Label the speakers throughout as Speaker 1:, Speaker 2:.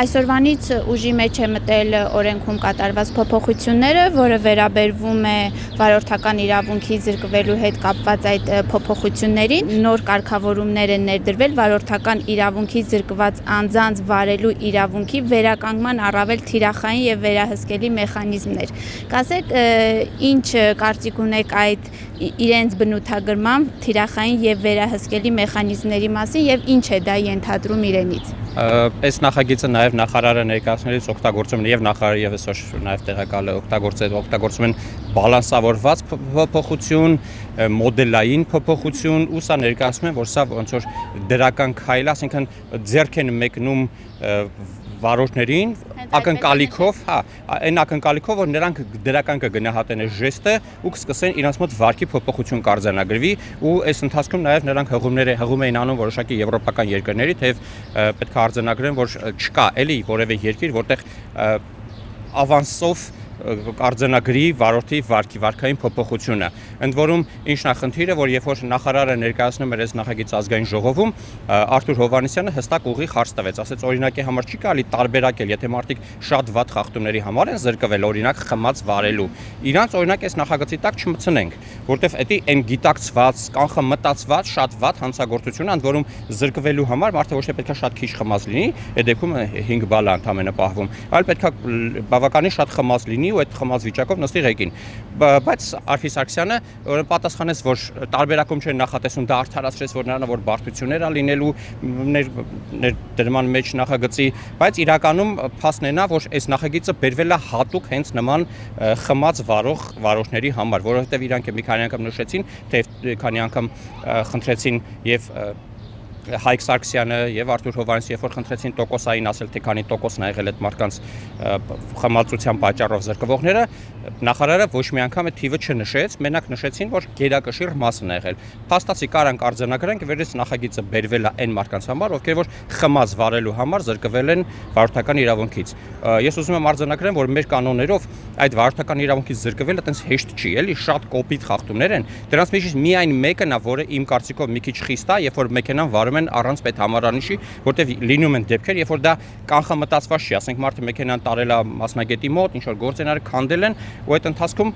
Speaker 1: Այսօրվանից ուժի մեջ է մտել օրենքում կատարված փոփոխությունները, որը վերաբերվում է վարորդական իրավունքի զրկվելու հետ կապված այդ փոփոխություններին։ Նոր կարգավորումներ են ներդրվել վարորդական իրավունքի զրկված անձանց վարելու իրավունքի վերականգնման առավել թիրախային եւ վերահսկելի մեխանիզմներ։ Կասեք, ինչ կարծիք ունեք այդ իրենց բնութագրման թիրախային եւ վերահսկելի մեխանիզմների մասին եւ ինչ է դա ենթադրում իրենից։
Speaker 2: Այս նախագիծը նաև նախարարը ներկայացնելիս օգտագործում են եւ նախարարը եւս նաև տեղակալը օգտագործում են բալանսավորված փոփոխություն, մոդելային փոփոխություն, ու սա ներկայացնում են, որ սա ոնց որ դրական քայլ, ասենքն ձեռք են մեկնում վարորդներին ակնկալիքով, այն ակնկալիքով, որ նրանք դրական կգնահատեն այս ժեստը ու կսկսեն իրենց մոտ վարկի փոփոխություն կարձանագրվի, ու այս ընթացքում նաև նրանք հղում էին անում որոշակի եվրոպական երկրների, թեև պետք է արձանագրեն, որ չկա էլի որևէ երկիր, որտեղ ավանսով արձանագրի վարորդի վարկային փոփոխությունը։ Ընդ որում ինչն է խնդիրը, որ երբ որ նախարարը ներկայացնում էր այս նախագիծը ազգային ժողովում, Արթուր Հովհաննիսյանը հստակ ուղիղ հարց տվեց, ասեց օրինակի համար չի կարելի տարբերակել, եթե մարդիկ շատ վատ խախտումների համար են զրկվել, օրինակ խմած վարելու, իրանց օրինակ այս նախագծի տակ չմտցնենք, որտեվ դա այն գիտակցված, կանխը մտածված շատ վատ հանցագործություն, ընդ որում զրկվելու համար մարդը ոչ թե պետք է շատ քիչ խմած լինի, այդ դեպքում 5 բալ է ընդամենը պահվում, այլ պետք է բավականին շատ խմած լինի ու այդ խմած վիճակով նստի ղեկին, բայց Արփի Սարգսյանը պատասխանեց, որ տարբերակում չեն նախատեսում, դա արդարացրեց, որ նրան որ բարդություններ է լինելու ներդրման մեջ նախագծի, բայց իրականում փաստն է նա, որ այս նախագիծը բերվել է հատուկ հենց նման խմած վարորդների համար, որովհետև իրանք մի քանի անգամ նշեցին, թե քանի անգամ խնդրեցին եւ Հայկ Սարգսյանը եւ Արթուր Հովհաննիսը երբ որ խնդրեցին տոկոսային ասել, թե քանի տոկոսն ա եղել այդ մարդկանց խմածության պատճառով զրկվողները, նախարարը ոչ մի անգամ այդ թիվը չնշեց, մենակ նշեցին, որ գերակշիռ մասն ա եղել։ Փաստացի կարանք արձանագրենք, որ այս նախագիծը բերվել է այն մարդկանց համար, ովքեր որ խմած վարելու համար զրկվել են վարորդական իրավունքից։ Ես ուզում եմ արձանագրեմ, որ մեր կանոններով այդ վարորդական իրավունքից զրկվելը այտենց հեշտ չի, էլի շատ կոպիտ խախտումներ են։ Դրանց մեջից միայն մեկն է, որը իմ կարծիքով մի քիչ խիստ է, երբ որ մեքենան վարում են առանց պետհամարանիշի, որտեղ լինում են դեպքեր, երբ որ դա կանխամտածված չի, ասենք մարդը մեքենան տարել է մասնագետի մոտ, ինչ որ գործ են արել, քանդել են, ու այդ ընթացքում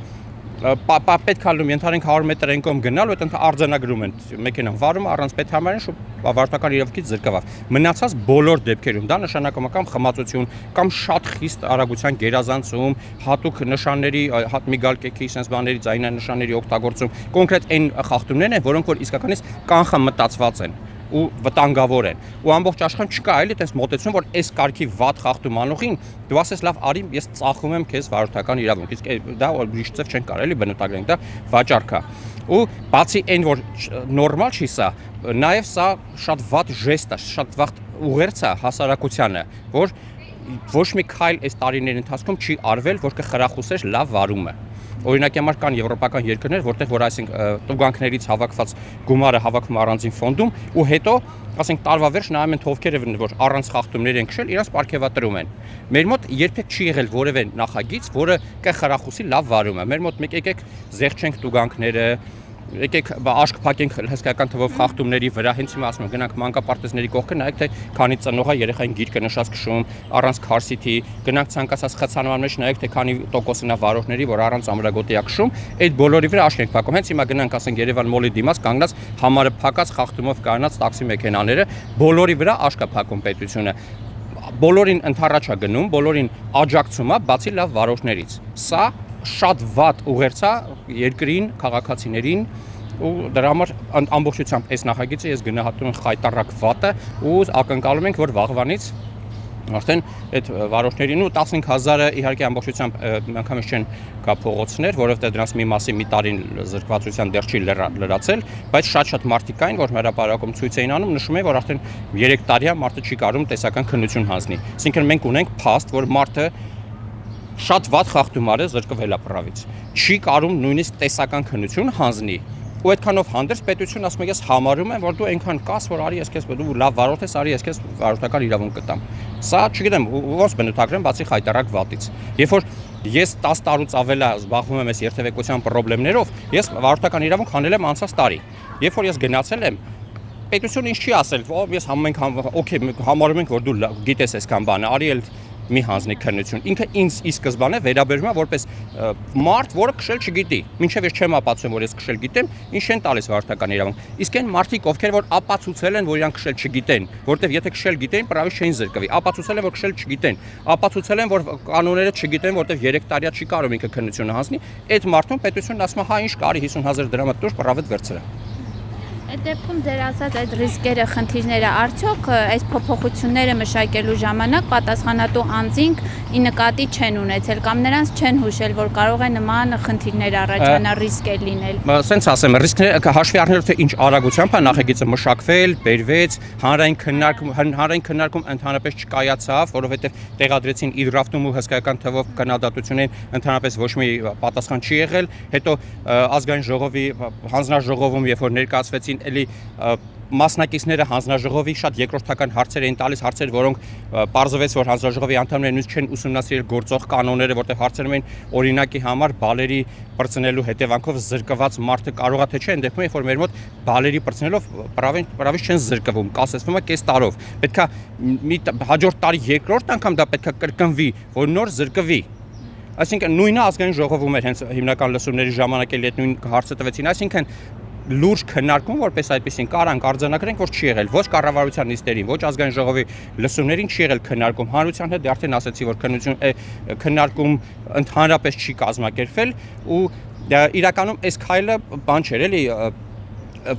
Speaker 2: պետք է լինում ենթարենք 100 մետր այն կողմ գնալ, ու այդ արձանագրում են մեքենան վարում առանց պետհամարանիշ ու վարորդական իրավունքից զրկավ։ Մնացած բոլոր դեպքերում դա նշանակում է կամ խմածություն, կամ շատ խիստ արագության գերազանցում, հատուկ նշանների, միգալկեքի sense բաների ձայնային նշանների օգտագործում, կոնկրետ այն խախտումներն են, որոնք որ իսկականից կանխամտածված են ու վտանգավոր են, ու ամբողջ աշխարհում չկա այլ այդպես մոտեցում, որ այս կարգի վատ խախտում անողին դու ասես լավ արի, ես ծախում եմ քեզ վարորդական իրավունք, իսկ դա ուրիշ ձև չեն կարելի բնութագրենք, դա վաճառք է, ու բացի այն որ նորմալ չի սա, նաև սա շատ վատ ժեստ է, շատ վատ ուղերձ է հասարակությանը, որ ոչ մի քայլ այս տարիների ընթացքում չի արվել, որ կխրախուսեր լավ վարումը։ Օրինակի համար կան եվրոպական երկրներ, որտեղ որ այսինքն տուգանքներից հավաքված գումարը հավաքում առանձին ֆոնդում, ու հետո, ասենք տարվա վերջ նայում են թովքերը, որ առանց խախտումների են քշել, իրենց պարգևատրում են։ Մեր մոտ երբեք չի եղել որևէ նախագիծ, որը կխրախուսի լավ վարումը։ Մեր մոտ մեկ եկեք զեղչենք տուգանքները, եկեք աշկ փակենք հսկայական թվով խախտումների վրա, հենց հիմա ասում եմ գնանք մանկապարտեզների կողքը, նայեք թե քանի ծնող է երեխային գիրկը նշած քշում, առանց քարսիթի, գնանք ցանկացած խցանման մեջ, նայեք թե քանի տոկոսն է վարորդների, որ առանց ամրագոտի է քշում, այդ բոլորի վրա աշկ ենք փակում։ Հենց հիմա գնանք ասենք Երևան մոլի դիմաց կանգնած համարը փակած խախտումով կայանած տաքսի մեքենաները, բոլորի վրա աշկ է փակում պետությունը։ Բոլորին ընդառաջ է գնում, բոլորին աջակցում է, բացի լավ վարորդներից։ Սա շատ վատ ուղերձ է երկրին, քաղաքացիներին, ու դրա համար ամբողջությամբ այս նախագիծը ես գնահատում եմ խայտառակ վատը ու ակնկալում ենք, որ վաղվանից արդեն այդ վարորդներին ու 15000-ը իհարկե ամբողջությամբ անգամից չեն գա փողոցներ, որովհետև դրանց մի մասի մի տարին զրկվածության դեռ չի լրացել, բայց շատ մարդիկ կային, որ հրապարակում ցույց էին անում, նշում էին, որ արդեն 3 տարի է մարդը չի կարող տեսական քննություն հանձնի։ Այսինքն մենք ունենք փաստ, որ մարդը շատ վատ խախտում արել զրկվել ապրավից, չի կարող նույնիսկ տեսական քննություն հանձնի, ու այդքանով հանդերձ պետությունը ասում է ես համարում եմ, որ դու այնքան կաս, որ արի ես քեզ դու լավ վարորդ ես, արի ես քեզ վարորդական իրավունք կտամ։ Սա չգիտեմ ոնց բնութագրեմ, բացի խայտառակ վատից։ Երբ որ ես 10 տարուց ավել զբաղվում եմ այս երթևեկության խնդիրներով, ես վարորդական իրավունք հանել եմ անցած տարի։ Երբ որ ես գնացել եմ պետությունը ինչ չի ասել, ես օքեյ համարում ենք, որ դու գիտես այսքան բանը, արի էլ մի հանձնի քննություն։ Ինքը ինձ ի սկզբանե վերաբերում է որպես մարդ, որը քշել չգիտի։ Մինչև ես չեմ ապացուցում, որ ես քշել գիտեմ, ինչ են տալիս վարորդական իրավունք։ Իսկ այն մարդիկ, ովքեր որ ապացուցել են, որ իրանք քշել չգիտեն, որտեվ եթե քշել գիտեին, պրավի չէին զրկվի։ Ապացուցել են, որ քշել չգիտեն։ Ապացուցել են, որ կանոնները չգիտեն, որտեվ 3 տարիա չի կարող ինքը քննությունը հանձնի։ Այդ մարդուն պետությունն ասում է, հա ինչ կարի 50,000 դրամը տուր, պրավետ վերցրա։
Speaker 1: Այդ դեպքում ձեր ասած այդ ռիսկերը, խնդիրները արդյոք այս փոփոխությունները մշակելու ժամանակ պատասխանատու անձինք ի նկատի չեն ունեցել կամ նրանց չեն հուշել, որ կարող է նման խնդիրներ առաջանալ, ռիսկեր լինել։
Speaker 2: Սենց ասեմ, ռիսկները հաշվի առնելով թե ինչ արագությամբ է նախագիծը մշակվել, բերվեց, հանրային քննարկում ընդհանրապես չկայացավ, որովհետև տեղադրեցին իր ռաֆտում ու հսկայական թվով քննադատություններին ընդհանրապես ոչ մի պատասխան չի եղել, հետո ազգային ժողովի հանձնաժողովում երբ որ ներկայացվեցին էլի մասնակիցները հանձնաժողովի շատ երկրորդական հարցեր էին տալիս, հարցեր, որոնք պարզվեց, որ հանձնաժողովի անդամները նույնիսկ չեն ուսումնասիրել գործող կանոնները, որտեղ հարցերում էին օրինակի համար բալերի բրցնելու հետևանքով զրկված մարդը կարող է թե չէ, այն դեպքում երբ որ մեր մոտ բալերի բրցնելով պրավից չեն զրկվում, կասեցվում է կես տարով։ Պետքա մի հաջորդ տարի երկրորդ անգամ դա պետքա կրկնվի, որ նոր զրկվի։ Այսինքն նույնը ազգային ժողովում էր հենց հիմնական լսումների ժամանակ էլ այդ նույն հարցը տվեցին, այսինքն լուրջ քննարկում, որպես այդպեսին կարանք արձանագրենք, որ չի եղել ոչ կառավարության նիստերին, ոչ ազգային ժողովի լսումներին չի եղել քննարկում։ Հանրության հետ արդեն ասացի, որ քննարկում ընդհանրապես չի կազմակերպվել ու իրականում այս քայլը բան չէր, էլի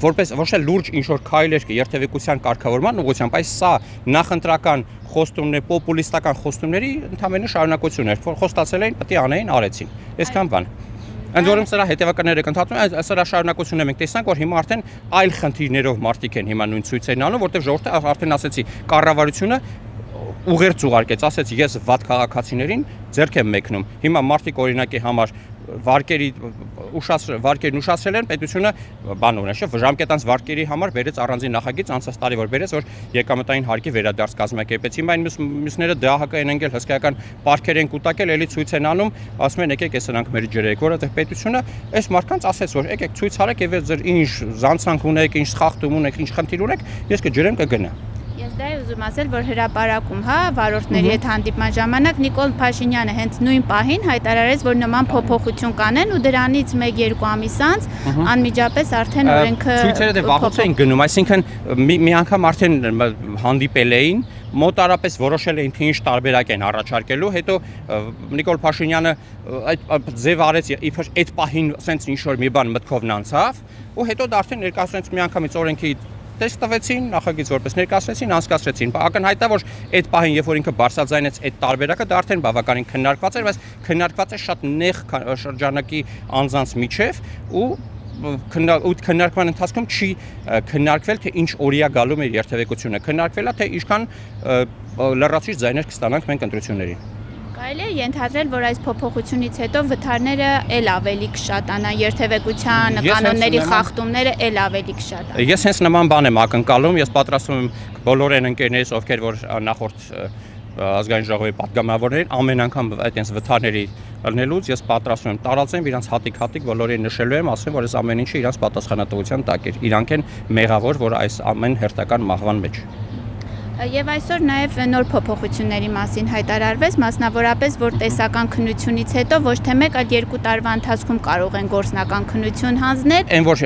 Speaker 2: որպես ոչ թե լուրջ ինչ որ քայլեր երթևեկության կարգավորման ուղղությամբ, այս սա նախընտրական խոստումներ, պոպուլիստական խոստումների ընդհանրապես շարունակություն էր, որ խոստացել էին, պետք է անեին, արեցին։ Այսքան բան։ Ընդ որում սրա հետևականները կընդհատում, սրա շարունակությունը մենք տեսանք, որ հիմա արդեն այլ խնդիրներով մարդիկ են հիմա նույն ցույցերն անում, որտեղ ժողովուրդը արդեն ասեցի, կառավարությունը ուղերձ ուղարկեց, ասեց ես վատ քաղաքացիներին ձեռք եմ մեկնում։ Հիմա մարդիկ օրինակի համար վարկերն ուշացրել են, պետությունը բան ունի, չէ՞, ժամկետանց վարկերի համար բերեց առանձին նախագիծ անցած տարի, որ բերեց, որ եկամտային հարկի վերադարձ կազմակերպեց։ Հիմա այն մյուսները ԴՀԿ են ընկել, հսկայական պարքեր են կուտակել, էլի ցույց են անում, ասում են եկեք այս նրանք մեր ջրեք, որովհետև պետությունը այս մարդկանց ասեց, որ եկեք ցույց արեք եւ ձեր ինչ զանցանք ունեք, ինչ խախտում ունեք, ինչ խնդիր ունեք, ես կջրեմ կգնա։
Speaker 1: Ես դա ուզում ասել, որ հրապարակում, հա, վարորդների հետ հանդիպման ժամանակ Նիկոլ Փաշինյանը հենց նույն պահին հայտարարեց, որ նման փոփոխություն կանեն ու դրանից 1-2 ամիս անց անմիջապես արդեն օրենքը
Speaker 2: ցույցերը դե վաղուց էին գնում, այսինքն մի անգամ արդեն հանդիպել էին, մոտարապես որոշել էին թե ինչ տարբերակ են առաջարկելու, հետո Նիկոլ Փաշինյանը այդ ձև արեց, իբր այդ պահին սենց ինչ որ մի բան մտքով անցավ, ու հետո դա արդեն ներկայացրեց մի անգամից օրենքի տեստ տվեցին, նախագիծ որպես ներկայացրեցին, անցկացրեցին։ Ակնհայտ է, որ այդ պահին, երբ որ ինքը բարձրաձայնեց այդ տարբերակը, դա արդեն բավականին քննարկված էր, բայց քննարկված է շատ նեղ շրջանակի անձանց միջև ու քննարկման ընթացքում չի քննարկվել, թե ինչ օրիա գալու մեր երթևեկությունը, քննարկվել է, թե ինչքան լրացուցիչ ձայներ կստանանք մենք ընտրություններին։
Speaker 1: Կարելի է ենթադրել, որ այս փոփոխությունից հետո վթարները էլ ավելի կշատանան, երթևեկության կանոնների խախտումները էլ ավելի կշատանան։
Speaker 2: Ես հենց նման բան եմ ակնկալում, ես պատրաստվում եմ բոլոր այն ընկերներիս, ովքեր որ նախորդ ազգային ժողովի պատգամավորներին ամեն անգամ այդպես վթարների լնելուց ես պատրաստվում եմ տարածեմ իրանց հատիկ բոլորին նշելու եմ, ասեմ, որ այս ամեն ինչը իրանց պատասխանատվության տակ է։ Իրանք են մեղավոր, որ այս ամեն հերթական մահվան մեջ։
Speaker 1: Եվ այսօր նաև նոր փոփոխությունների մասին հայտարարվեց, մասնավորապես, որ տեսական քննությունից հետո ոչ թե 1, այլ 2 տարվա ընթացքում կարող են գործնական քննություն հանձնել։
Speaker 2: Այն որ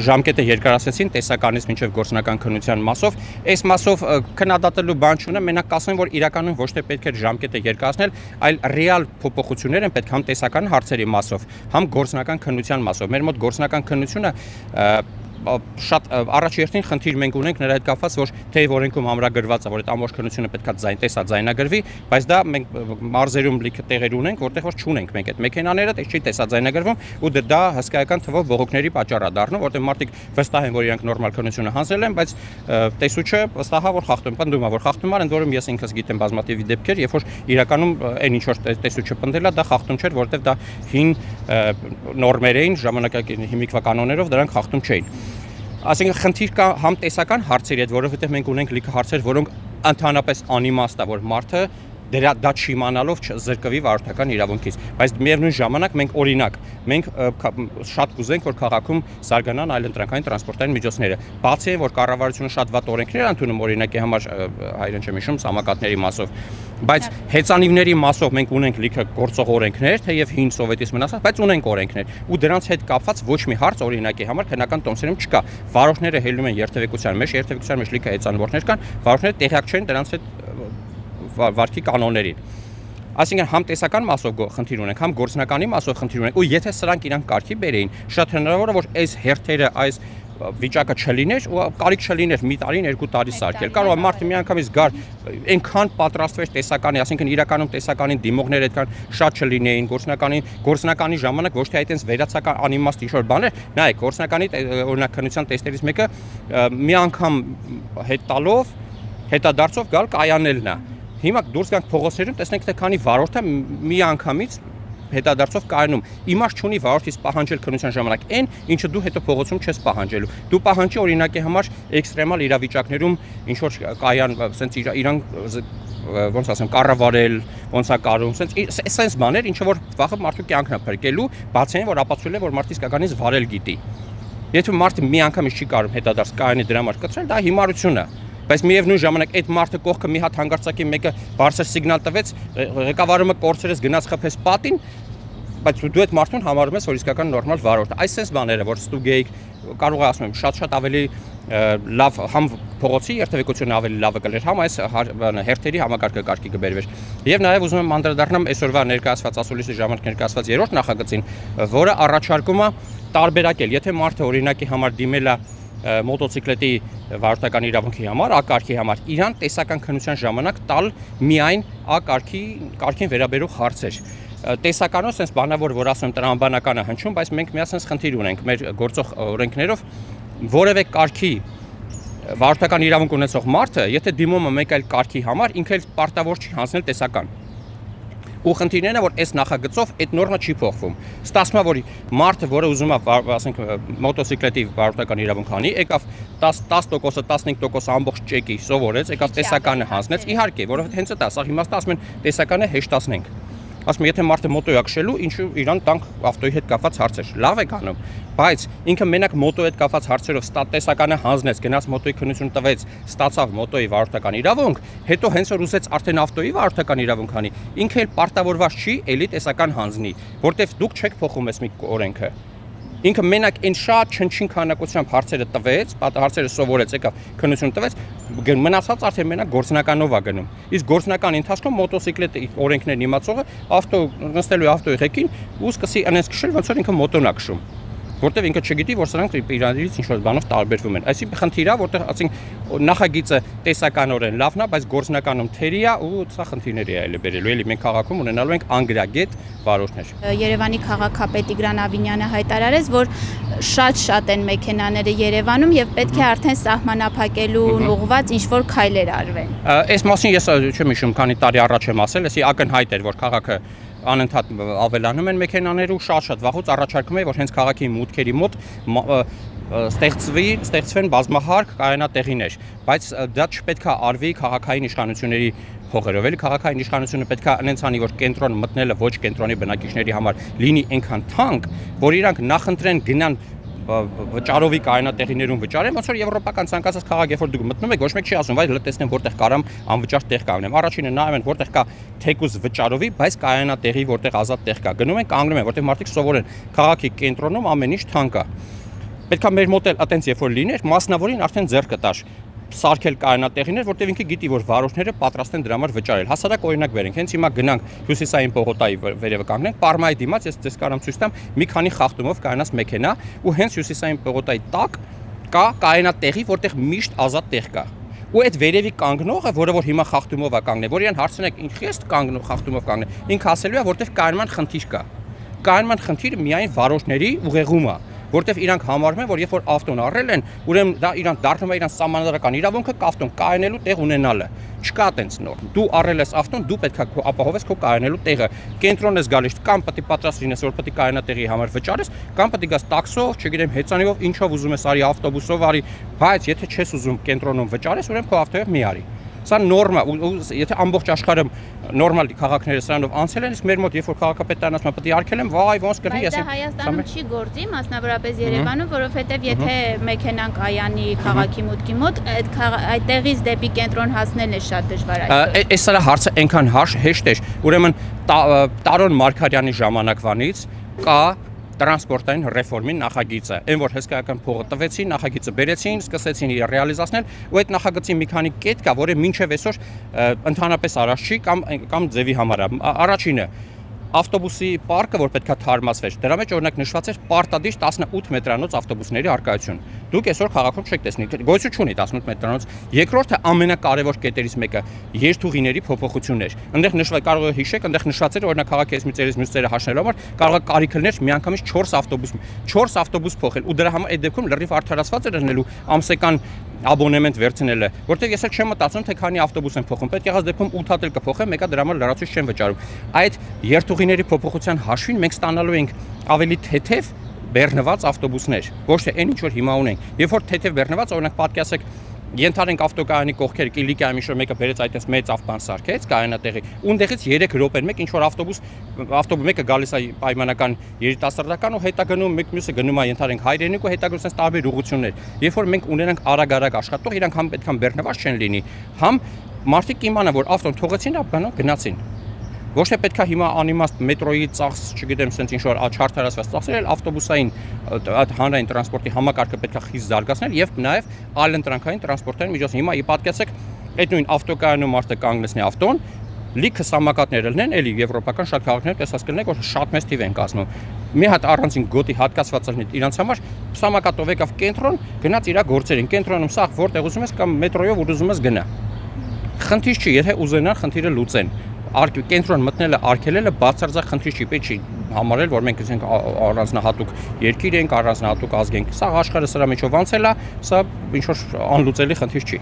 Speaker 2: ժամկետը երկարացեցին տեսականից մինչև գործնական քննության մասով, այս մասով քննադատելու բան չունեմ, մենակ կասեմ, որ իրականում ոչ թե պետք է ժամկետը երկարացնել, այլ ռեալ փոփոխություններ են պետք համ տեսական հարցերի մասով, համ գործնական քննության մասով։ Մեր մոտ գործնական քննությունը շատ առաջերտին խնդիր մենք ունենք նրա հետ կապված, որ թեև օրենքում ամրագրված է, որ այդ ամբողջ քննությունը պետքա տեսաձայնագրվի, բայց դա մենք մարզերում լիքը տեղեր ունենք, որտեղ որ չունենք մենք այդ մեքենաները, դա չի տեսաձայնագրվում ու դա հսկայական թվով բողոքների պատճառ է դառնում, որտեղ մարդիկ վստահ են, որ իրանք նորմալ քննությունը հանձնել են, բայց տեսուչը վստահ է, որ խախտում, պնդում է, որ խախտում է, ընդ որում ես ինքս գիտեմ բազմաթիվ դեպքեր, երբ որ իրականում այն ինչ որ տեսուչը պնդել է, դա խախտում չէր, որտեղ դա հին նորմեր էին, ժամանակակից հիմիկվա կանոններով դրանք խախտում չէին։ Այսինքն խնդիր կա համ տեսական հարցերի հետ, որովհետև մենք ունենք լիքը հարցեր, որոնք ընդհանրապես անիմաստ է, որ մարդը դա չիմանալով զրկվի վարորդական իրավունքից։ Բայց միևնույն ժամանակ մենք շատ կուզենք, որ քաղաքում զարգանան այլընտրանքային տրանսպորտային միջոցները։ Բացի այն, որ կառավարությունը շատ վատ օրենքներ է ընդունում, օրինակի համար հայերեն չեմ հիշում, սամակատների մասով, բայց հեծանիվների մասով մենք ունենք լիքը գործող օրենքներ, թեև հին սովետից մնացած, բայց ունենք օրենքներ, ու դրանց հետ կապված ոչ մի հարց օրինակի համար քննական տոմսերում չկա։ Վարորդները հելնում են երթևեկության մեջ լիքը հեծանվորդներ կան, վարորդները տեղյակ չեն դրանց հետ վարքի կանոններին։ Այսինքն համ տեսական մասով խնդիր ունենք, համ գործնականի մասով խնդիր ունենք, ու եթե սրանք իրանք կարգի բերեին, շատ հնարավոր է, որ այս հերթերը, այս վիճակը չլիներ ու կարիք չլիներ մի տարի, 2 տարի սարքել։ Կարող է մարդը միանգամից գար, այնքան պատրաստվեր տեսականի, այսինքն իրականում տեսականին դիմողներ այդքան շատ չլինեին, գործնականի ժամանակ ոչ թե այդպես վերացական անիմաստ ինչ-որ բաներ, նայեք, գործնականի օրինակ քննության տեստերից մեկը մի անգամ հետ տալով, հետադարձով գալ կայանելն է։ Հիմա դուրս գանք փողոցներում, տեսնենք թե քանի վարորդ է մի անգամից հետադարձով կայանում։ Իմաստ չունի վարորդից պահանջել քննության ժամանակ այն, ինչը դու հետո փողոցում չես պահանջելու։ Դու պահանջի օրինակի համար էքստրեմալ իրավիճակներում ինչ որ կայան, ասենց իրան ոնց ասեմ, կառավարել, ոնց է կարում, ասենց բաներ, ինչը որ վաղը մարդու կյանքն է փրկելու, բացի այն, որ ապացուցել է, որ մարդը իսկականից վարել գիտի։ Եթե մարդը մի անգամից չի կարում հետադարձ կայանի դրա համար կտրել, դա հիմարություն է։ Բայց միևնույն ժամանակ այդ մարդը կողքը մի հատ հանգարցակի մեկը բարձր սիգնալ տվեց, ղեկավարումը կորցրեց գնաց խփեց պատին, բայց դու այդ մարդուն համարում ես, որ իսկական նորմալ վարորդ է։ Այս բաները, որ ստուգեիք, կարող է ասում եմ, շատ ավելի լավ համ փողոցի երթևեկությունը ավելի լավը կլեր, համ այս հերթերի համակարգը կարգի կբերվեր։ Եվ նաև ուզում եմ անդրադառնամ այսօրվա ներկայացված ասուլիսի ժամանակ ներկայացված երրորդ նախագծին, որը առաջարկում է տարբերակել, եթե մարդը օրինակի համար դիմել է մոտոցիկլետի վարորդական իրավունքի համար, A կարգի համար, իրան տեսական քննության ժամանակ տալ միայն A կարգին վերաբերող հարցեր։ Տեսականով sense բանավոր, որ ասում եմ տրամաբանականը հնչում, բայց մենք միասին խնդիր ունենք մեր գործող օրենքներով որևէ կարգի վարորդական իրավունք ունեցող մարդը, եթե դիմում է մեկ այլ կարգի համար, ինքը էլ պարտավոր չի հանձնել տեսական։ Ու խնդիրն է, որ այս նախագծով այդ նորմը չի փոխվում։ Ստացվում է, որ մարդը, որը ուզում է, ասենք, մոտոցիկլետի վարորդական իրավունք անի, եկավ 10%-ը, 15% ամբողջ ճեկի սովորեց, եկավ տեսականը հանձնեց, իհարկե, որովհետեւ հենց դա, սա իմաստը ասում են, տեսականը հեշտացնենք։ Ասում եմ, եթե մարդը մոտոյ է քշելու, ինչու իրան տանք ավտոյի հետ կապված հարցեր։ Լավ է կանում, բայց ինքը մենակ մոտոյի հետ կապված հարցերով տեսականը հանձնեց, գնաց մոտոյի քննություն տվեց, ստացավ մոտոյի վարորդական իրավունք, հետո հենց որ ուզեց արդեն ավտոյի վարորդական իրավունք անի, ինքը էլ պարտավորված չի էլի տեսական հանձնի, որտեվ դուք չեք փոխում այս մի օրենքը։ Ինքը մենակ այն շատ չնչին քանակությամբ հարցերը տվեց, հարցերը սովորեց, եկավ քննություն տվեց, մնացած արդեն մենակ գործնականով է գնում։ Իսկ գործնական ընթացքում մոտոցիկլետի օրենքներն իմացողը ավտո նստելու է ավտոյի ղեկին ու սկսի անես քշել, ոնց որ ինքը մոտոն է քշում։ Որտեվ ինքը չգիտի, որ սրանք իրարից ինչ-որ բանով տարբերվում են։ Այսինքն խնդիր է, որտեղ ասենք նախագիծը տեսականորեն լավն է, բայց գործնականում թերի է ու սա խնդիրներ է այլ բերելու։ Էլի մենք քաղաքում ունենալու ենք անգրագետ վարորդներ։
Speaker 1: Երևանի քաղաքապետ Տիգրան Ավինյանը հայտարարեց, որ շատ են մեքենաները Երևանում եւ պետք է արդեն սահմանափակելուն ուղղված ինչ-որ քայլեր արվեն։
Speaker 2: Այս մասին ես չեմ հիշում, քանի տարի առաջ եմ ասել, էսի ակնհայտ էր, որ քաղաքը անընդհատ ավելանում են մեքենաները ու շատ վաղուց առաջարկում է, որ հենց քաղաքի մուտքերի մոտ ստեղծվեն բազմահարկ կայանատեղիներ, բայց դա չպետք է արվի քաղաքային իշխանությունների փողերով, էլի քաղաքային իշխանությունը պետք է այնց անի, որ կենտրոն մտնելը ոչ կենտրոնի բնակիչների համար լինի այնքան թանկ, որ իրանք նախընտրեն գնան վճարովի կայանատեղիներում վճարեն, ոնց որ եվրոպական ցանկացած քաղաք, երբ որ դուք մտնում եք, ոչ մեկ չի ասում, վայ լտեսնեմ որտեղ կարամ անվճար տեղ կանգնեմ։ Առաջինը նայում են որտեղ կա թեկուզ վճարովի, բայց կայանատեղի որտեղ ազատ տեղ կա։ Գնում են, կանգնում են, որտեղ մարդիկ սովոր են։ Քաղաքի կենտրոնում ամեն ինչ թանկ է։ Պետք է մեր մոտ էլ այտենց երբ որ լիներ, մասնավորին արդեն ձեռք կտար սարքել կայանատեղիներ, որտեղ ինքը գիտի, որ վարորդները պատրաստ են դրա համար վճարել։ Հասարակ օրինակ վերենք, հենց հիմա գնանք Հյուսիսային պողոտայի վերևը կանգնենք, Պարմայի դիմաց ես ձեզ կարամ ցույց տամ մի քանի խախտումով կայանած մեքենա, ու հենց Հյուսիսային պողոտայի տակ կա կայանատեղի, որտեղ միշտ ազատ տեղ կա։ Ու այդ վերևի կանգնողը, որը որ հիմա խախտումով է կանգնել, որ իրան հարցնեք, ինչի՞ ես կանգնում խախտումով կանգնել, ինքը ասելու է, որտեղ կայանման խնդիր կա։ Կայանման խնդիրը միայն վարորդների ուղեղում է, որտեվ իրանք համարում են, որ երբ որ ավտոն առել են, ուրեմն դա իրան դառնում է իրան սահմանադրական իրավունքը ավտոն կայանելու տեղ ունենալը։ Չկա այդպես նորմ։ Դու առել ես ավտոն, դու պետք է ապահովես քո կայանելու տեղը։ Կենտրոն ես գալիս, կամ պետք է պատրաստ լինես, որ պետք է կայանատեղի համար վճարես, կամ պետք է գաս տաքսով, չգիտեմ, հեծանիվով, ինչով ուզում ես արի, ավտոբուսով արի, բայց եթե չես ուզում կենտրոնում վճարես, ուրեմն քո ավտոյով մի արի։ Սա նորմա, եթե ամբողջ աշխարհը նորմալ քաղաքները սրանով անցել են, իսկ մեր մոտ երբ որ քաղաքապետարան ասում է պետք է արկելեմ, վայ, ոնց կլինի,
Speaker 1: ես Հայաստանում չի գործի, մասնավորապես Երևանում, որովհետև եթե մեքենան կայանի քաղաքի մուտքի մոտ, այդտեղից դեպի կենտրոն հասնելն է շատ դժվար այստեղ։
Speaker 2: Այս սա հարցը այնքան հեշտ էր, ուրեմն Տարոն Մարգարյանի ժամանակվանից կա տրանսպորտային ռեֆորմի նախագիծը, այն որ հսկայական փողը տվեցին, նախագիծը բերեցին, սկսեցին իր ռեալիզացնել, ու այդ նախագծի մի քանի կետ կա, որը մինչև այսօր ընդհանրապես առած չի կամ ձևի համար է։ Առաջինը ավտոբուսի պարկը, որ պետքա թարմացվեր, դրա մեջ օրինակ նշված էր պարտադիր 18 մետրանոց ավտոբուսների արկայություն։ Դուք այսօր քաղաքում չեք տեսնի, գոյություն չունի 18 մետրանոց։ Երկրորդը ամենակարևոր կետերից մեկը երթուղիների փոփոխությունն էր։ Այնտեղ նշված կարող է հիշեք, այնտեղ նշված էր օրինակ քաղաքի այս մյուսները հաշնելու համար կարող է կարիք լիներ միանգամից 4 ավտոբուս փոխել, ու դրա համար այդ դեպքում լրիվ արդարացված էր լինելու ամսական աբոնեմենտ վերցնելը, որտեղ ես էլ չեմ մտածում, թե քանի ավտոբուս են փոխում, պետք եղած դեպքում 8 հատ էլ կփոխեմ, մեկը դրա համար լրացուցիչ չեմ վճարում։ Այդ երթուղիների փոփոխության հաշվին մենք ստանալու ենք ավելի թեթև բեռնված ավտոբուսներ, ոչ թե այն ինչ որ հիմա ունենք։ Երբ որ թեթև բեռնված, օրինակ պատկասեք Ենթարենք ավտոկայանի կողքեր Կիլիկիայի մի շուտ մեկը բերեց այդպես մեծ ավտոբան սարքեց կայանատեղի ունդեղից 3 րոպեն մեկ ինչ որ ավտոբուս մեկը գալիս է պայմանական երիտասարդական ու հետա գնում մեկ մյուսը գնում է ենթարենք հայրենիք ու հետա գնում sense տարբեր ուղղություններ երբ որ մենք ունենանք արագ աշխատող իրանք համ պետք է բեռնված չեն լինի համ մարդիկ իմանան որ ավտոն թողեցին ապանո գնացին Ոչ թե պետքա հիմա անիմաստ մետրոյի ծախս, չգիտեմ, sense ինչ որ չարթարացված ծախսեր, ավտոբուսային հանրային տրանսպորտի համակարգը պետքա խիստ զարգացնել եւ նաեւ այլընտրանքային տրանսպորտային միջոց։ Հիմա պատկերացեք, այդ նույն ավտոկայանում մարդը կանգնեցնի ավտոն, լիքը սամակատներ լինեն, էլի եվրոպական շատ քաղաքներ տեսած կլինեք, որ շատ մեծ թիվ են կազմում։ Մի հատ առանցին գոտի հատկացված լինի իրանց համար, սամակատով եկավ կենտրոն, գնաց իր գործերին, կենտրոնում սա որտեղ ուզում ես կամ մետրոյով ուզում ես գնա։ Խնդիր չի, եթե ուզենան խնդիրը լուծեն։ Կենտրոն մտնելը արգելելը բացարձակ խնդիր չի, պետք չի համարել, որ մենք ասենք առանձնահատուկ երկիր ենք, առանձնահատուկ ազգ ենք։ Սա աշխարհը սրա միջով անցել է, սա ինչ որ անլուծելի խնդիր չի։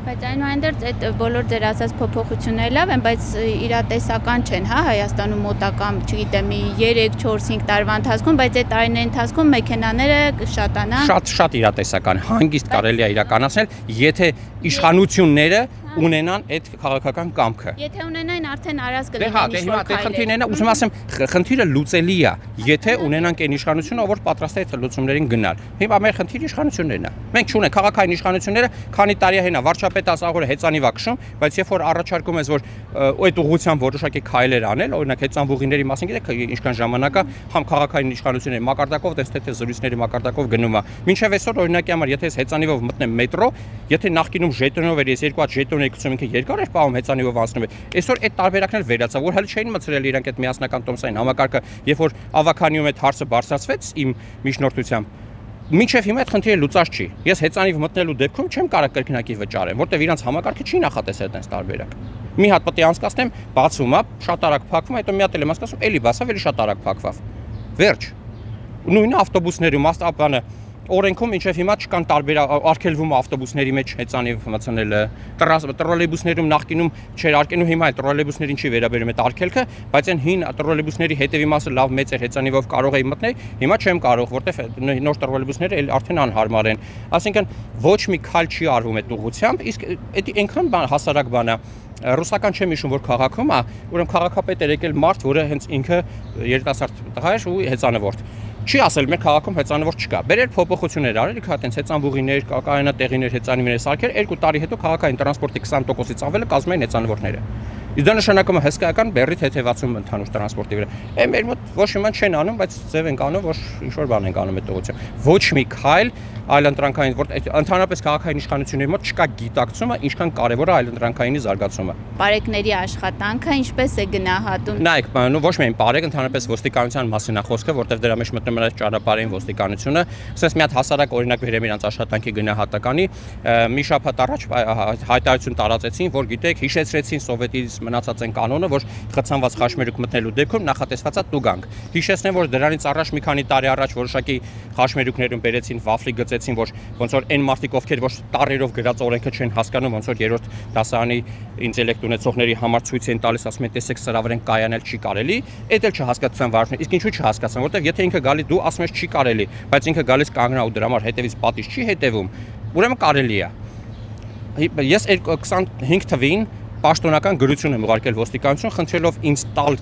Speaker 1: Բայց այնուհանդերձ այդ բոլոր ձեր ասած փոփոխությունները լավ են, բայց իրատեսական չեն, հա, Հայաստանում մոտակամ, չգիտեմ, 3-4-5 տարվա ընթացքում, բայց այդ տարիների ընթացքում մեքենաները կշատանան։
Speaker 2: Շատ իրատեսական, հանգիստ կարելի է իրականացնել, եթե իշխանությունները ունենան այդ քաղաքական կամքը։
Speaker 1: Եթե ունենային արդեն արած կլինեն
Speaker 2: ինչ-որ քայլեր։ Ուզում ասեմ, խնդիրը լուծելի է, եթե ունենանք այն իշխանությունը, որ պատրաստ է այդ լուծումներին գնալ։ Հիմա մեր խնդիրը իշխանություններն է։ Մենք չունենք քաղաքային իշխանությունները, քանի տարի հենա վարչապետը ասաղորը հեծանիվ է քշում, բայց երբ որ առաջարկում ես, որ այդ ուղղությամբ որոշակի քայլեր անել, օրինակ հեծանվուղիների մասին գիտեք ինչքան ժամանակ է, համ քաղաքային իշխանությունների մակարդակով, թե զրույցների մակարդակով գնում է։ Մինչև այսօր օրինակի համար, եթե ես հեծանիվով մտնեմ մետրո, եթե նախկինում ժետոնով էր, ես երկու հատ ժետոն եկուցում ինքը երկար էր պահում հեծանիվով անցնում էր։ Այսօր այդ տարբերակներ վերացավ, որ հələ չէին մցրել իրանք այդ միասնական տոմսային համակարգը, երբ որ ավականիում այդ հարցը բարձրացվեց իմ միջնորդությամբ։ Մինչև հիմա այդ խնդիրը լուծած չի։ Ես հեծանիվ մտնելու դեպքում չեմ կարող կրկնակի վճարեմ, որտեղ իրանք համակարգը չի նախատեսել այդպես տարբերակ։ Մի հատ պետք է անցկացնեմ, բացում է, շատ արագ փակվում, հետո մի հատ էլ եմ անցկացնում, էլի բացավ, էլի շատ արագ փակվավ։ Վերջ։ Նույնը ավտոբուսներում, աստաբանը օրենքում մինչև հիմա չկան տարբեր արգելվում ավտոբուսների մեջ հեծանիվ մտցնելը, տրոլեյբուսներում նախկինում չէր արկենում, հիմա այդ տրոլեյբուսներին չի վերաբերում այդ արգելքը, բայց այն հին տրոլեյբուսների հետևի մասը լավ մեծ էր հեծանիվով կարող էի մտնել, հիմա չեմ կարող, որտեվ նոր տրոլեյբուսները արդեն անհարմար են։ Այսինքն ոչ մի քայլ չի արվում այդ ուղղությամբ, իսկ դա այնքան հասարակ բան է։ Ռուսական չեմ հիշում, որ քաղաքում է, ուրեմն քաղաքապետ էր եկել մարդ, որը հենց ինքը երիտասարդ տղա էր ու հեծանվորդ։ Չի ասել մեր քաղաքում հեծանվորդ չկա։ Բերել փոփոխություններ արել, իքա այդպես հեծանվուղիներ, կայանատեղիներ, հեծանիվներ սարքել, 2 տարի հետո քաղաքային տրանսպորտի 20%-ից ավելը կազմում են հեծանվորդները։ Իսկ դա նշանակում է հսկայական բեռի թեթևացում ընդհանուր տրանսպորտի վրա։ Մեր մոտ ոչ մի չեն անում, բայց ձև են անում, որ ինչ որ բան են անում այդ ուղղությամբ։ Ոչ մի քայլ այլընտրանքային, որ ընդհանրապես քաղաքային իշխանությունների մոտ չկա գիտակցումը, ինչքան կարևոր է այլընտրանքայինի զարգացումը։
Speaker 1: Պարեկների աշխատանքը ինչպես է գնահատում։
Speaker 2: Նայեք, ոչ միայն պարեկ, ընդհանրապես ոստիկանության մասին է խոսքը, որտեղ դրա մեջ մտնում է ճանապարհային ոստիկանությունը։ Ասես մի հատ հասարակ օրինակ վերեմ իրանց աշխատանքի գնահատականի, մի շաբաթ առաջ հայտարարություն տարածեցին, որ գիտեք, հիշեցրեցին սովետից մնացած են կանոնը, որ խցանված խաշմերուկ մտնելու դեպքում նախատեսված է տուգանք։ Հիշեցնեմ, որ դրանից առաջ մի քանի տարի առաջ որոշակի խաշմերուկներում բերեցին վաֆլի գծեցին, որ ոնց որ այն մարդիկ ովքեր որ տարերով գրած օրենքը չեն հասկանում, ոնց որ երրորդ դասարանի ինտելեկտ ունեցողների համար ցույց են տալիս, ասում են, տեսեք, սրա վրան կայանել չի կարելի, այդ էլ չհասկացան վարժները։ Իսկ ինչու չհասկացան, որովհետև եթե ինքը գալի դու ասում ես չի կարելի, բայց ինքը գալիս կանգնա ու դրա համար հետևից պատիժ չի հետևում, ուրեմն կարելի է։ Ես 25 թվին պաշտոնական գրություն եմ ուղարկել ոստիկանություն, խնդրելով ինձ տալ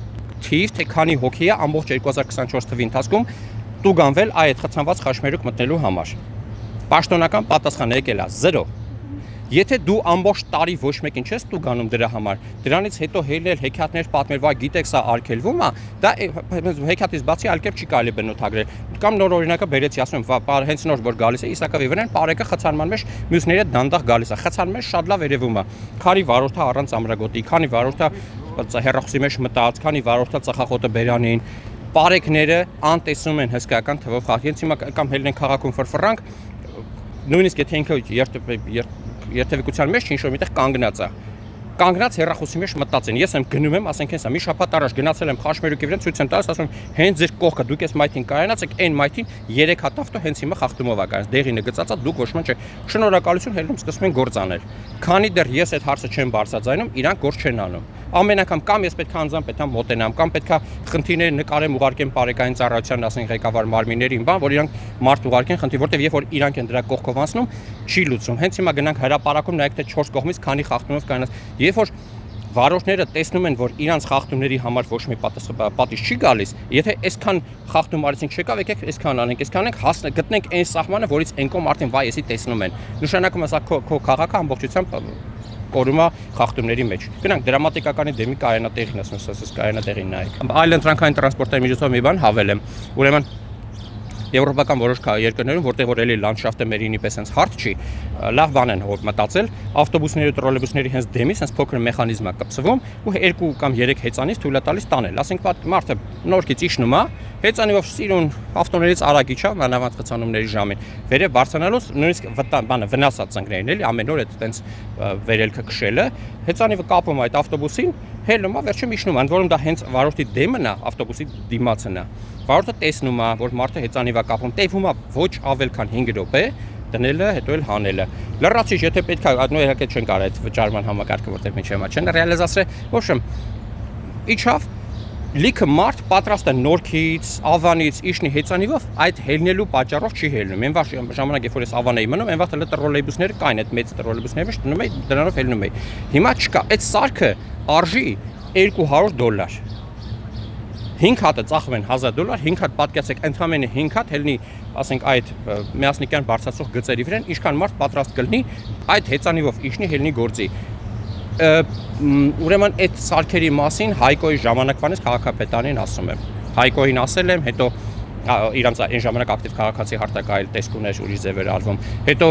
Speaker 2: թիվ, թե քանի հոգի է ամբողջ 2024 թվի ընթացքում տուգանվել այդ խցանված խաչմերուկ մտնելու համար։ Պաշտոնական պատասխանը եկել է 0։ Եթե դու ամբողջ տարի ոչ մեկին չես տուգանում դրա համար, դրանից հետո հելել հեքիաթներ պատմել, վայ գիտեք սա արգելվում է, դա հեքիաթից բացի այլ կերպ չի կարելի բնութագրել։ Կամ նոր օրինակը բերեցի, ասում եմ, հենց նոր որ գալիս է Իսակովի վրան, Պարեկը խցանման մեջ մյուսները դանդաղ գալիս է։ Խցանման մեջ շատ լավ երևում է։ Քանի վարորդը առանց ամրագոտի, քանի վարորդը հեռախոսի մեջ մտած, քանի վարորդը ծխախոտը բերանին, Պարեկները անտեսում են հսկայական թվով խաղ։ Հենց հիմա կամ հելնենք քաղաքում ֆրֆրանք, նույնիսկ եթե ինքը երթևեկության մեջ ինչ-որ միտեղ կանգնած է։ Կանգնած հեռախոսի մեջ մտած են։ Ես եմ գնում եմ, ասենք հեսա մի շաբաթ առաջ գնացել եմ խաչմերուկի վրան ցույց եմ տալիս, ասում եմ, հենց ձեր կողքը դուք այս մայթին կայանաց եք, այն մայթին 3 հատ ավտո հենց հիմա խախտումով է կայաց, դեղինը գծած է, դուք ոչ ման չէ։ Շնորհակալություն, հելնում սկսում են գործ անել։ Քանի դեռ ես այդ հարցը չեմ բարձրացնում, իրանք գործ չեն անում։ Ամեն անգամ կամ ես պետք է անձամբ պետք է մոտենամ, կամ պետք է խնդիրները նկարեմ, ուղարկեմ բարեկային ծառայության, ասենք ղեկավար մարմիններին, բան, որ իրանք մարդ ուղարկեն խնդիր, որտեվ երբ որ իրանք են դրա կողքով անցնում, չի լուծում։ Հենց հիմա գնանք հրապարակում, նայեք թե 4 կողմից քանի խախտումով կանաց։ Երբ որ վարորդները տեսնում են, որ իրանց խախտումների համար ոչ մի պատիժ չի գալիս, եթե այսքան խախտում արեցինք չեկավ, եկեք այսքան անենք, գտնենք այն սահմանը, որից այն կողմ արդեն վայ էսի տեսնում են։ Նշանակում է սա քո քաղաքը ամբողջությամբ կորում է խախտումների մեջ։ Գնանք դրամատիկականի դեմի կայանատեղին, ասում եմ, կայանատեղին նայեք։ Այլ ընտրանքային տրանսպորտային միջոցով մի բան հավել եմ։ Ուրեմն Եվրոպական որոշ երկրներում, որտեղ որ էլի լանդշաֆտը մերինի պես հենց հարթ չի, լավ բան են մտածել, ավտոբուսների ու տրոլեյբուսների հենց դեմից հենց փոքր մեխանիզմ է կպցվում ու 2 կամ 3 հեծանից թույլ է տալիս տանել։ Ասենք մարդը նորքից իջնում է, հեծանիվով սիրուն ավտոներից արագ իջավ մանավանդ խցանումների ժամին։ Վերև բարձրանալուց նույնիսկ վնասած ծնկներին էլի ամեն օր այդ տենց վերելքը քշելը, հեծանիվը կապում այդ ավտոբուսին, հելնում է, վերջում իջնում, ընդ որում դա հենց վարորդի դեմն է, ավտոբուսի դիմացն է։ Վարորդը տեսնում է, որ մարդը հեծանիվ է կապում, տևում է ոչ ավել քան 5 րոպե, դնելը, հետո էլ հանելը։ Լրացիչ, եթե պետք է, նույն իհարկե չեն կարող այդ վճարման համակարգը, որտեղ միջի հիմա չեն ռեալիզացրել, ոչմ իջավ, լիքը մարդ պատրաստ է նորքից, ավանից իջնի հեծանիվով, այդ հելնելու պատճառով չի հելնում։ Այն վաղ ժամանակ, երբ որ ես ավան էի մնում, այն վաղ տրոլեյբուսները կային, այդ մեծ տրոլեյբուսները մեջ դնում էի, դրանով հելնում էի։ Հիմա չկա, այդ սարքը արժի $200։ 5 հատը ծախում են $1000, 5 հատ պատկացեք, ընդհանրապես 5 հատ հելնի, ասենք այդ միասնիկյան բարձրացող գծերի վրան, ինչքան մարդ պատրաստ կլինի այդ հեծանիվով իջնի հելնի գործի։ Ուրեմն այդ սարքերի մասին Հայկոյի ժամանակվանից քաղաքապետարին ասում եմ։ Հայկոյին ասել եմ, հետո իրանց այն ժամանակ ակտիվ քաղաքացի հարտակայել տեսքուներ ուրիշ ձևեր արվում։ Հետո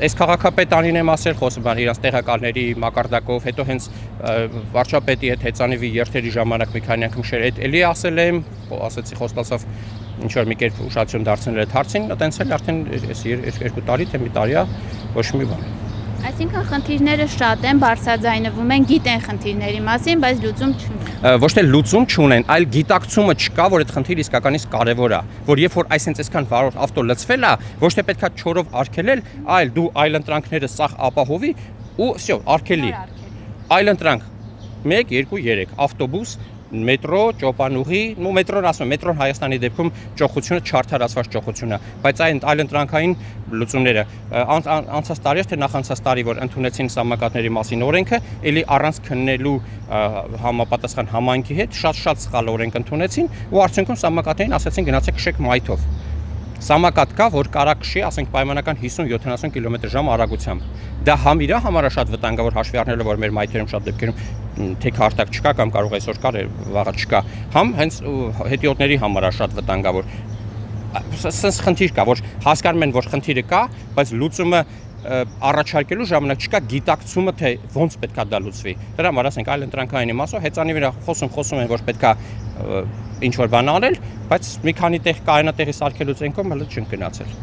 Speaker 2: այս քաղաքապետարին եմ ասել, խոսում եմ իրանց տեղակալների մակարդակով, հետո հենց վարչապետի հետ հեծանիվի երթերի ժամանակ մի քանի անգամ շեր այդ էլի ասել եմ, ասեցի խոստացավ ինչ որ մի կերպ ուշադրություն դարձնել այդ հարցին, այտենց էլ արդեն 2 տարի թե մի տարի է ոչ մի բան։
Speaker 1: Այսինքն խնդիրները շատ են, բարձրաձայնվում են, գիտեն խնդիրների մասին, բայց լուծում չունեն։
Speaker 2: Ոչ թե լուծում չունեն, այլ գիտակցումը չկա, որ այդ խնդիրը իսկականից կարևոր է, որ երբ որ այսքան վարորդ ավտո լցվել է, ոչ թե պետքա չորով արգելել, այլ դու այլընտրանքները սաղ ապահովի ու всё, արգելի։ Այլընտրանք 1, 2, 3 ավտոբուս, մետրո, ճոպանուղի, մետրոն ասում եմ, մետրոն Հայաստանի դեպքում ճոխությունը չարդարացված ճոխություն է, բայց այն այլընտրանքային լուծումները անցած տարի թե նախանցած տարի որ ընդունեցին սահմակատների մասին օրենքը, ելի առանց քննելու համապատասխան համայնքի հետ շատ սխալ օրենք ընդունեցին ու արդյունքում սահմակատներին ասացին գնացեք քշեք մայթով։ Սահմակատ կա, որ կարա քշի, ասենք պայմանական 50-70 կմ/ժ արագությամբ։ Դա համ իրա համար է շատ վտանգավոր հաշվի առնելով, որ մեր մայթերում շատ դեպքերում թեք հարտակ չկա կամ կարող այսօր կար, վաղը չկա, համ հենց հետիոտների համար է շատ վտանգավոր։ Սենց խնդիր կա, որ հասկանում են, որ խնդիրը կա, բայց լուծումը առաջարկելու ժամանակ չկա գիտակցումը, թե ոնց պետքա դա լուծվի։ Դրա համար ասենք այլընտրանքային իմաստով հեծանի վրա խոսում են, որ պետքա ինչ որ բան անել, բայց մի քանի տեղ կայանատեղի սարքելուց ենքով հələ չեն գնացել։